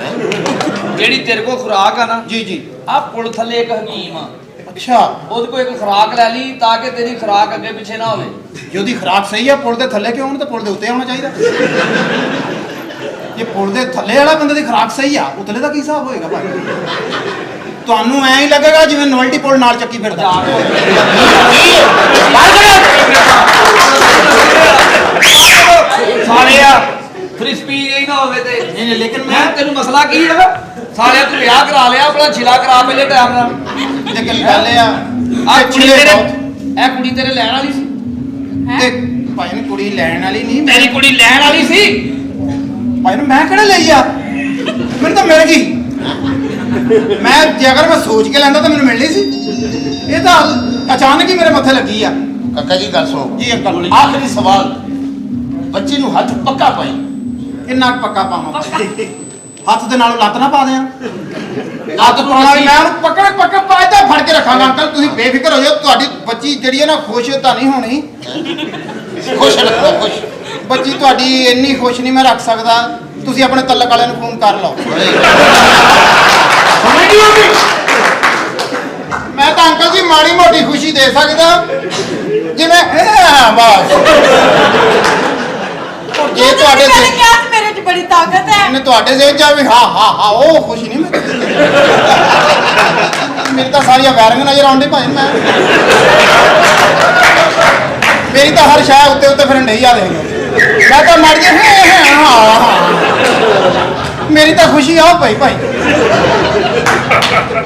A: ਜਿਹੜੀ ਤੇਰੇ ਕੋਲ ਖੁਰਾਕ ਆ ਨਾ,
D: ਜੀ ਜੀ।
A: ਆ ਪੁਲ ਥੱਲੇ ਇੱਕ ਹਕੀਮ ਆ,
D: ਅੱਛਾ,
A: ਉਹਦੇ ਕੋਲ ਇੱਕ ਖੁਰਾਕ ਲੈ ਲਈ ਤਾਂ ਕਿ ਤੇਰੀ ਖੁਰਾਕ ਅੱਗੇ ਪਿੱਛੇ ਨਾ ਹੋਵੇ।
D: ਜੇ ਉਹਦੀ ਖੁਰਾਕ ਸਹੀ ਆ ਪੁਲ ਦੇ ਥੱਲੇ ਕਿਉਂ? ਉਹਨੂੰ ਤਾਂ ਪੁਲ ਦੇ ਉੱਤੇ ਆਉਣਾ ਚਾਹੀਦਾ। ਜੇ ਪੁਲ ਦੇ ਥੱਲੇ ਵਾਲਾ ਬੰਦੇ ਦੀ ਖੁਰਾਕ ਸਹੀ ਆ, ਉਤਲੇ ਦਾ ਕੀ ਹਿਸਾਬ ਹੋਏਗਾ ਭਾਈ? ਤੁਹਾਨੂੰ ਐਂ ਹੀ ਲੱਗੇਗਾ ਜਿਵੇਂ ਨੋਵਲਟੀ ਪੁਲ ਨਾਲ ਚੱਕੀ ਫਿਰਦਾ।
A: ਸਾਲਿਆ ਫ੍ਰਿਸਪੀ ਜਿਹੀ ਨਾ ਹੋਵੇ ਤੇ।
D: ਨਹੀਂ ਲੇਕਿਨ
A: ਮੈਂ ਤੈਨੂੰ ਮਸਲਾ ਕੀ ਹੈ? ਸਾਲਿਆ ਤੂੰ ਵਿਆਹ ਕਰਾ ਲਿਆ, ਆਪਣਾ ਛਿਲਾ ਕਰਾ ਪਹਿਲੇ ਟਾਈਮ ਨਾਲ।
D: ਲੇਕਿਨ ਗੱਲ ਇਹ ਆ
A: ਆ
D: ਕਿ
A: ਕੁੜੀ
D: ਛਿਲੇ
A: ਤੇਰੇ,
D: ਬਹੁਤ।
A: ਇਹ ਕੁੜੀ ਤੇਰੇ ਲੈਣ ਵਾਲੀ ਸੀ।
D: ਤੇ ਭਾਈ ਨੂੰ ਕੁੜੀ ਲੈਣ ਵਾਲੀ ਨਹੀਂ।
A: ਤੇਰੀ ਕੁੜੀ ਲੈਣ ਵਾਲੀ ਸੀ।
D: ਭਾਈ ਨੂੰ ਮੈਂ ਕਿਹੜਾ ਲਈ ਆ? ਮੈਨੂੰ ਤਾਂ ਮਿਲ ਗਈ। ਮੈਂ ਜੇ ਅਗਰ ਮੈਂ ਸੋਚ ਕੇ ਲੈਂਦਾ ਤਾਂ ਮੈਨੂੰ ਮਿਲਣੀ ਸੀ। ਇਹ ਤਾਂ ਅਚਾਨਕ ਹੀ ਮੇਰੇ ਮੱਥੇ ਲੱਗੀ ਆ।
F: ਕਾਕਾ ਜੀ ਗੱਲ ਸੁਣੋ।
D: ਜੀ ਅੰਕਲ,
F: ਆਖਰੀ ਸਵਾਲ, ਬੱਚੀ ਨੂੰ ਹੱਥ ਪੱਕਾ ਪਾਈ।
D: ਕਿੰਨਾ ਕੁ ਪੱਕਾ ਪਾਵਾਂ? ਹੱਥ ਦੇ ਨਾਲੋਂ ਲੱਤ ਨਾ ਪਾ ਦਿਆਂ।
A: ਲੱਤ
D: ਪਾਉਣਾ ਵੀ ਮੈਂ ਉਹਨੂੰ ਪੱਕਾ ਪਾਇਦਾ ਫੜ ਕੇ ਰੱਖਾਂਗਾ। ਅੰਕਲ ਤੁਸੀਂ ਬੇਫਿਕਰ ਹੋ ਜਾਓ। ਤੁਹਾਡੀ ਬੱਚੀ ਜਿਹੜੀ ਹੈ ਨਾ ਖੁਸ਼ ਤਾਂ ਨਹੀਂ ਹੋਣੀ।
F: ਖੁਸ਼ ਰੱਖੋ, ਖੁਸ਼।
D: ਬੱਚੀ ਤੁਹਾਡੀ ਇੰਨੀ ਖੁਸ਼ ਨਹੀਂ ਮੈਂ ਰੱਖ ਸਕਦਾ। ਤੁਸੀਂ ਆਪਣੇ ਤਲਕ ਵਾਲਿਆਂ ਨੂੰ ਫੋਨ ਕਰ ਲਓ। ਮੈਂ ਤਾਂ ਅੰਕਲ ਜੀ ਮਾੜੀ ਮੋਟੀ ਖੁਸ਼ੀ ਦੇ ਸਕਦਾ, ਜਿਵੇਂ ਬਸ। ਜੇ ਤੁਹਾਡੇ
E: ਮੈंने ਕਿਹਾ ਸੀ ਮੇਰੇ 'ਚ ਬੜੀ ਤਾਕਤ ਹੈ।
D: ਨੇ ਤੁਹਾਡੇ ਜ਼ਿਹਨ 'ਚ ਆ ਵੀ ਹਾਂ ਉਹ ਖੁਸ਼ ਨਹੀਂ। ਮੇਰੀ ਤਾਂ ਸਾਰੀਆਂ ਵਾਇਰਿੰਗ ਨਜ਼ਰ ਆਉਂਦੀ ਭਾਈ। ਮੇਰੀ ਤਾਂ ਹਰ ਸ਼ਾਇ ਉੱਤੇ ਫਿਰਨ ਡਈ ਆ। ਦੇਖ ਮੈਂ ਤਾਂ ਮਰ ਗਿਆ। ਮੇਰੀ ਤਾਂ ਖੁਸ਼ੀ ਆ ਭਾਈ।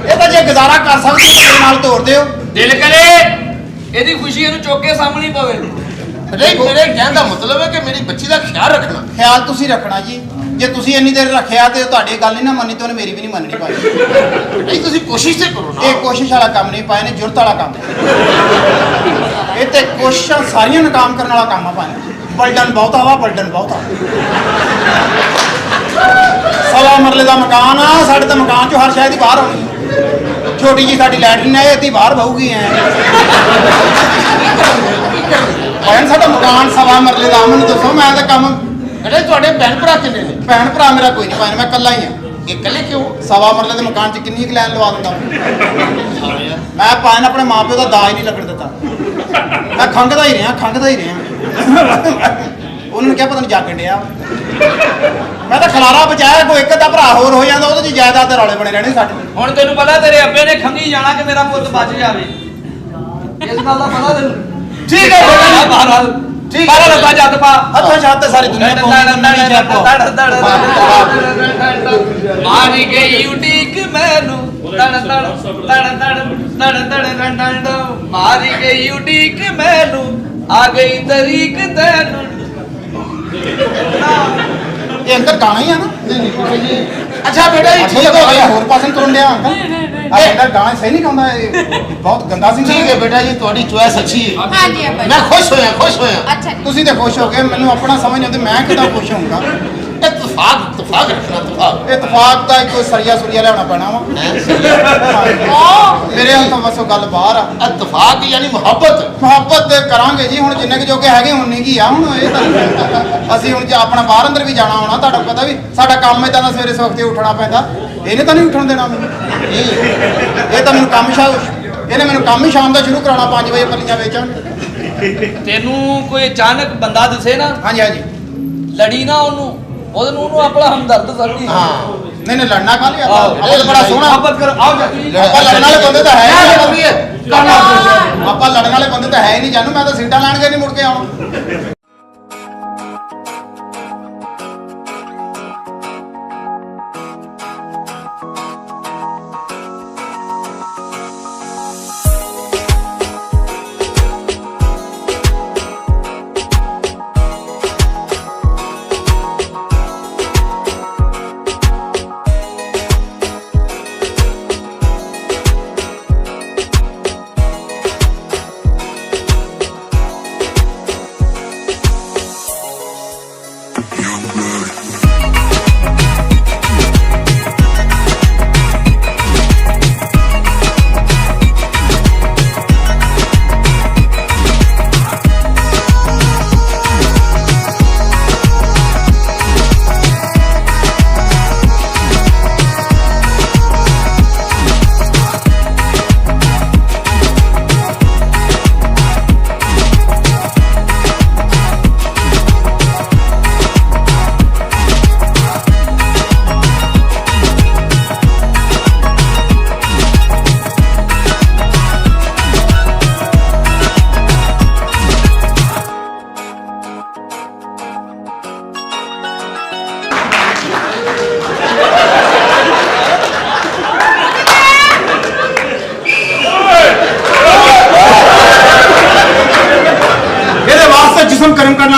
D: ਇਹ ਤਾਂ ਜੇ ਗੁਜ਼ਾਰਾ ਕਰ ਸਕਦੇ ਮੇਰੇ ਨਾਲ ਤੋਰ ਦਿਓ।
A: ਦਿਲ ਕਰੇ ਇਹਦੀ ਖੁਸ਼ੀ ਇਹਨੂੰ ਚੁੱਕ ਕੇ ਸਾਹਮਣੇ ਪਵੇ।
F: ਨਹੀਂ, ਮੇਰੇ ਕਹਿਣ ਦਾ ਮਤਲਬ ਹੈ ਕਿ ਮੇਰੀ ਬੱਚੀ ਦਾ ਖਿਆਲ ਰੱਖਣਾ।
D: ਖਿਆਲ ਤੁਸੀਂ ਰੱਖਣਾ ਜੀ। ਜੇ ਤੁਸੀਂ ਇੰਨੀ ਦੇਰ ਰੱਖਿਆ ਤੇ ਤੁਹਾਡੀ ਗੱਲ ਨਹੀਂ ਨਾ ਮੰਨੀ ਤੇ ਉਹਨੇ ਮੇਰੀ ਵੀ ਨਹੀਂ ਮੰਨਣੀ ਭਾਈ।
F: ਨਹੀਂ ਤੁਸੀਂ ਕੋਸ਼ਿਸ਼ ਤੇ ਕਰੋ ਨਾ।
D: ਇਹ ਕੋਸ਼ਿਸ਼ ਵਾਲਾ ਕੰਮ ਨਹੀਂ ਪਾਏ ਨੇ, ਜੁਰਤ ਵਾਲਾ ਕੰਮ। ਇਹ ਤੇ ਕੋਸ਼ਿਸ਼ਾਂ ਸਾਰੀਆਂ ਨਾਕਾਮ ਕਰਨ ਵਾਲਾ ਕੰਮ ਆ ਭਾਈ। ਬਲਡਨ ਬਹੁਤਾ ਵਾ, ਬਲਡਨ ਬਹੁਤਾ। ਸਵਾ ਮਰਲੇ ਦਾ ਮਕਾਨ ਆ ਸਾਡੇ। ਤਾਂ ਮਕਾਨ ਚੋਂ ਹਰ ਸ਼ਾਇਦ ਹੀ ਬਾਹਰ ਆਉਣੀ। ਛੋਟੀ ਜੀ ਸਾਡੀ ਲੈਟਰਿਨ ਹੈ, ਇਹਦੀ ਬਾਹਰ ਬਹੂਗੀ ਐ। ਭਾਈ ਸਾਡਾ ਮਕਾਨ ਸਵਾ ਮਰਲੇ ਦਾ। ਮੈਨੂੰ ਦੱਸੋ ਮੈਂ ਤਾਂ ਕੰਮ।
F: ਬੇਟੇ ਤੁਹਾਡੇ ਭੈਣ ਭਰਾ ਕਿੰਨੇ ਨੇ?
D: ਭੈਣ ਭਰਾ ਮੇਰਾ ਕੋਈ ਨਹੀਂ ਭਾਈ, ਮੈਂ ਇਕੱਲਾ ਹੀ ਆ।
F: ਇਹ ਇਕੱਲੇ ਕਿਉਂ?
D: ਸਵਾ ਮਰਲੇ ਦੇ ਮਕਾਨ 'ਚ ਕਿੰਨੀ ਕੁ ਲਾਈਨ ਲਵਾ ਦਿੰਦਾ ਮੈਂ। ਭਾਈ ਆਪਣੇ ਮਾਪਿਓ ਦਾ ਦਾਜ ਨਹੀਂ ਲੱਗਣ ਦਿੱਤਾ। ਮੈਂ ਖੰਘਦਾ ਹੀ ਰਿਹਾ। ਉਹਨਾਂ ਨੇ ਕਿਹਾ ਪਤਾ ਨਹੀਂ ਜਾਗਣ ਡਿਆ। ਮੈਂ ਤਾਂ ਖਲਾਰਾ ਬਚਾਇਆ। ਕੋਈ ਇੱਕ ਅੱਧਾ ਭਰਾ ਹੋਰ ਹੋ ਜਾਂਦਾ, ਉਹਦੇ 'ਚ ਜਾਇਦਾਦ ਦੇ ਰੌਲੇ ਬਣੇ ਰਹਿਣੇ ਸਾਡੇ।
A: ਹੁਣ ਤੈਨੂੰ ਪਤਾ ਤੇਰੇ ਅੱਬੇ ਨੇ ਖੰਗੀ ਜਾਣਾ ਕਿ ਮੇਰਾ ਪੁੱਤ ਬਚ ਜਾਵੇ। ਇਸ ਗੱਲ ਦਾ ਪਤਾ ਤੈਨੂੰ?
D: ਠੀਕ ਹੈ ਬੇਟਾ।
A: ਬਹਰਾਲ
D: ਠੀਕ
A: ਬਾਹਰ ਲੱਗਾ ਜੱਤ ਪਾ।
D: ਹੱਥੋਂ ਛੱਤ ਤੇ ਸਾਰੀ ਦੁਨੀਆ
A: ਮਾਰੀ ਗਈ ਉਡੀਕ ਮੈਨੂੰ ਮਾਰੀ ਗਈ ਉਡੀਕ ਮੈਨੂੰ ਆ ਗਈ ਤਰੀਕ ਤੈਨੂੰ।
D: ਇਹ ਅੰਦਰ ਗਾਣਾ ਹੀ ਆ ਨਾ।
F: ਅੱਛਾ ਬੇਟਾ ਜੀ
D: ਠੀਕ ਹੋ ਗਿਆ। ਹੋਰ ਪਾਸੇ ਤੁਰਨ ਡਿਆ ਅੰਕਲ। ਇਹ ਅੰਦਰ ਗਾਣਾ ਸਹੀ ਨਹੀਂ ਗਾਉਂਦਾ। ਇਹ ਬਹੁਤ ਗੰਦਾ ਸੀ।
F: ਠੀਕ ਹੈ ਬੇਟਾ ਜੀ, ਤੁਹਾਡੀ ਚੁਆਇਸ ਅੱਛੀ ਹੈ।
E: ਹਾਂਜੀ ਅੱਬਾ ਜੀ।
F: ਮੈਂ ਖੁਸ਼ ਹੋਇਆ।
E: ਅੱਛਾ ਜੀ।
D: ਤੁਸੀਂ ਤੇ ਖੁਸ਼ ਹੋ ਗਏ। ਮੈਨੂੰ ਆਪਣਾ ਸਮਝ ਨਹੀਂ ਆਉਂਦੀ ਮੈਂ ਕਿੱਦਾਂ ਖੁਸ਼ ਹੋਊਂਗਾ।
F: ਇਤਫਾਕ ਰੱਖਣਾ।
D: ਇਤਫਾਕ ਦਾ ਕੋਈ ਸਰੀਆ ਲਿਆਉਣਾ ਪੈਣਾ ਵਾ। ਮੇਰੇ ਹੱਥੋਂ ਬਸ ਉਹ ਗੱਲ ਬਾਹਰ ਆ।
F: ਇਤਫਾਕ ਯਾਨੀ
D: ਮੁਹੱਬਤ ਕਰਾਂਗੇ ਜੀ। ਹੁਣ ਜਿੰਨੇ ਕੁ ਜੋਗੇ ਹੈਗੇ ਉਨੀ ਕੀ ਆ। ਹੁਣ ਇਹ ਤਾਂ ਅਸੀਂ ਹੁਣ ਜੇ ਆਪਣਾ ਬਾਹਰ ਅੰਦਰ ਵੀ ਜਾਣਾ ਹੋਣਾ, ਤੁਹਾਡਾ ਪਤਾ ਵੀ ਸਾਡਾ ਕੰਮ ਇਦਾਂ ਦਾ ਸਵੇਰੇ ਸਵਖਤੇ ਉੱਠਣਾ ਪੈਂਦਾ। ਇਹਨੇ ਤਾਂ ਨਹੀਂ ਉੱਠਣ ਦੇਣਾ ਮੈਨੂੰ। ਇਹ ਤਾਂ ਮੈਨੂੰ ਕੰਮ ਇਹਨੇ ਮੈਨੂੰ ਕੰਮ ਹੀ ਸ਼ਾਮ ਦਾ ਸ਼ੁਰੂ ਕਰਾਉਣਾ 5 ਵਜੇ ਪੱਲੀਆਂ ਵੇਚਣ।
A: ਤੈਨੂੰ ਕੋਈ ਅਚਾਨਕ ਬੰਦਾ ਦਿਸੇ ਨਾ,
D: ਹਾਂਜੀ
A: ਲੜੀ ਨਾ ਉਹਨੂੰ ਆਪਣਾ ਹਮਦਰਦ ਸਮਝੀ।
D: ਨਹੀਂ ਲੜਨਾ ਕਾਹਲੀ ਆ। ਇਹ ਬੜਾ ਸੋਹਣਾ।
A: ਮੁਹੱਬਤ ਕਰ। ਆਓ ਜੱਟੀ
D: ਆਪਾਂ ਲੜਨ ਵਾਲੇ ਬੰਦੇ ਤਾਂ ਹੈ
F: ਕਰਨਾ।
D: ਆਪਾਂ ਲੜਨ ਵਾਲੇ ਬੰਦੇ ਤਾਂ ਹੈ ਹੀ ਨਹੀਂ। ਜਾਨੂ ਮੈਂ ਤਾਂ ਸੀਟਾਂ ਲੈਣ ਗਏ ਨਹੀਂ ਮੁੜ ਕੇ ਆਉਣਾ।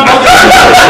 F: ਬਹੁਤ